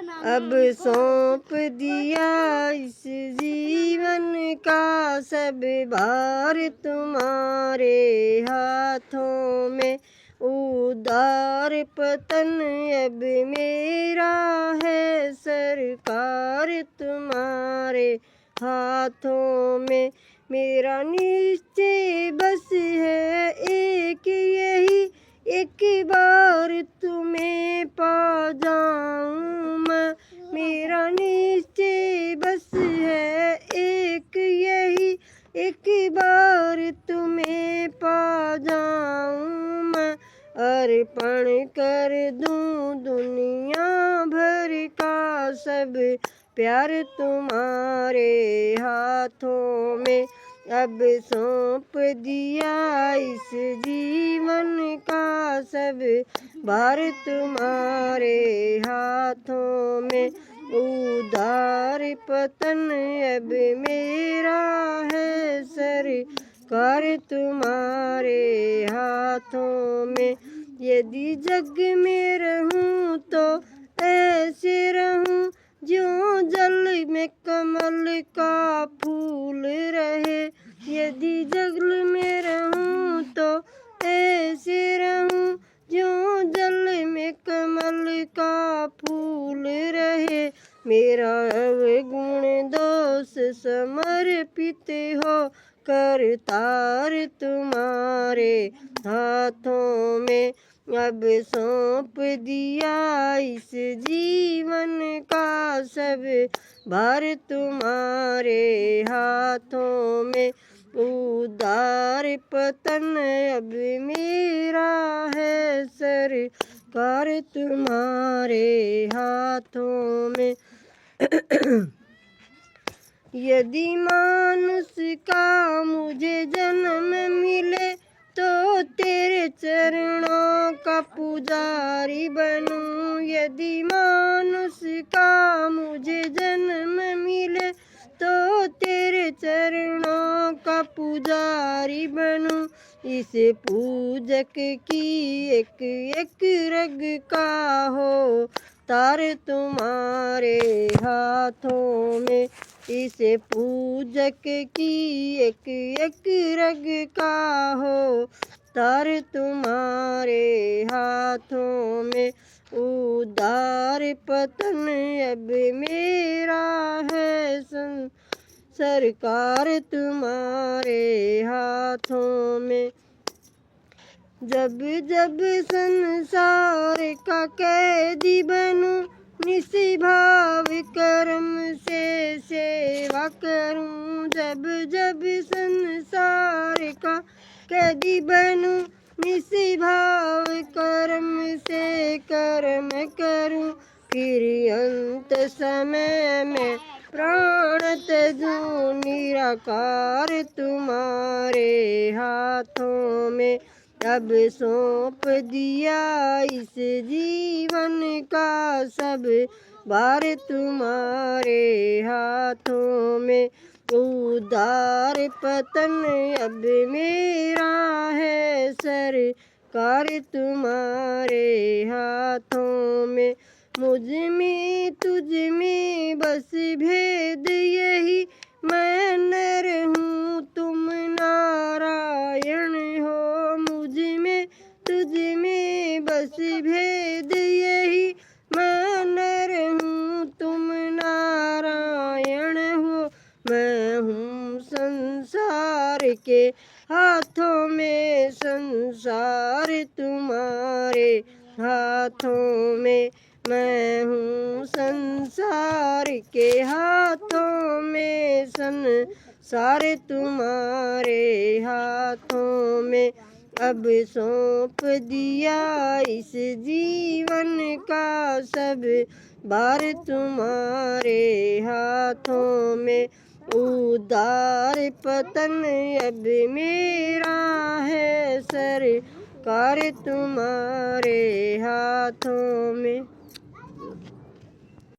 अब सौंप दिया इस जीवन का सब भार तुम्हारे हाथों में। उदार पतन अब मेरा है, सरकार तुम्हारे हाथों में। मेरा निश्चय बस है एक यही, एक बार तुम्हें पा जाऊं मैं। मेरा निश्चय बस है एक यही, एक बार तुम्हें पा जाऊं मैं। अर्पण कर दूं दुनिया भर का सब प्यार तुम्हारे हाथों में। अब सौंप दिया इस जीवन का सब भार तुम्हारे हाथों में। उदार पतन अब मेरा है, सरकार तुम्हारे हाथों में। यदि जग में रहूं तो ऐसे रहूं ज्यों जल में कमल का फूल रहे। यदि जग में रहूं तो ऐसे रहूं ज्यों जल में कमल का फूल रहे। मेरा अवगुण दोष समर्पित हो करतार तुम्हारे हाथों में। अब सौंप दिया इस जीवन का सब भार तुम्हारे हाथों में। उदार पतन अब मेरा है, सरकार तुम्हारे हाथों में। यदि मानुष का मुझे जन्म मिले तो तेरे चरणों का पुजारी बनूं। यदि मानुष का मुझे जन्म मिले तो तेरे चरणों का पुजारी बनूं। इस पूजक की एक एक रग का हो तार तुम्हारे हाथों में। इस पूजक की एक एक रग का हो तार तुम्हारे हाथों में। उदार पतन अब मेरा है, सरकार तुम्हारे हाथों में। जब जब संसार का कैदी बनूं, निस्भाव कर्म से सेवा करूं। जब जब संसार का कैदी बनूं, निस्भाव कर्म से कर्म करूं। फिर अंत समय में प्राण त्यजूं, निराकार तुम्हारे हाथों में। अब सौंप दिया इस जीवन का सब भार तुम्हारे हाथों में। उदार पतन अब मेरा है, सरकार तुम्हारे हाथों में। मुझ में तुझ में बस भेद यही, मैं नर हूँ तुम नारायण हो। मुझ में तुझ में बस भेद यही, मैं नर हूँ तुम नारायण हो। मैं हूँ संसार के हाथों में, संसार तुम्हारे हाथों में। मैं हूँ संसार के हाथों में, संसार तुम्हारे हाथों में। अब सौंप दिया इस जीवन का सब भार तुम्हारे हाथों में। उदार पतन अब मेरा है, सरकार तुम्हारे हाथों में।